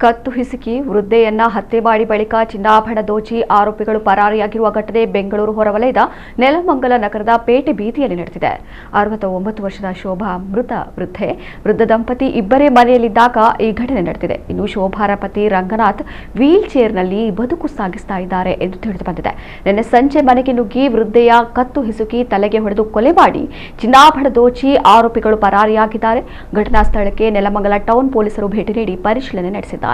ಕತ್ತು ಹಿಸುಕಿ ವೃದ್ಧೆಯನ್ನ ಹತ್ಯೆ ಮಾಡಿ ಬಳಿಕ ಚಿನ್ನಾಭರಣ ದೋಚಿ ಆರೋಪಿಗಳು ಪರಾರಿಯಾಗಿರುವ ಘಟನೆ ಬೆಂಗಳೂರು ಹೊರವಲಯದ ನೆಲಮಂಗಲ ನಗರದ ಪೇಟೆ ಬೀದಿಯಲ್ಲಿ ನಡೆದಿದೆ. 69 ವರ್ಷದ ಶೋಭಾ ಮೃತ ವೃದ್ಧೆ. ವೃದ್ಧ ದಂಪತಿ ಇಬ್ಬರೇ ಮನೆಯಲ್ಲಿದ್ದಾಗ ಈ ಘಟನೆ ನಡೆದಿದೆ. ಇನ್ನು ಶೋಭಾರ ಪತಿ ರಂಗನಾಥ್ ವೀಲ್ ಚೇರ್ನಲ್ಲಿ ಬದುಕು ಸಾಗಿಸ್ತಾ ಇದ್ದಾರೆ ಎಂದು ತಿಳಿದು ಬಂದಿದೆ. ನಿನ್ನೆ ಸಂಜೆ ಮನೆಗೆ ನುಗ್ಗಿ ವೃದ್ಧೆಯ ಕತ್ತು ಹಿಸುಕಿ ತಲೆಗೆ ಹೊಡೆದು ಕೊಲೆ ಮಾಡಿ ಚಿನ್ನಾಭರಣ ದೋಚಿ ಆರೋಪಿಗಳು ಪರಾರಿಯಾಗಿದ್ದಾರೆ. ಘಟನಾ ಸ್ಥಳಕ್ಕೆ ನೆಲಮಂಗಲ ಟೌನ್ ಪೊಲೀಸರು ಭೇಟಿ ನೀಡಿ ಪರಿಶೀಲನೆ ನಡೆಸಿದ್ದಾರೆ.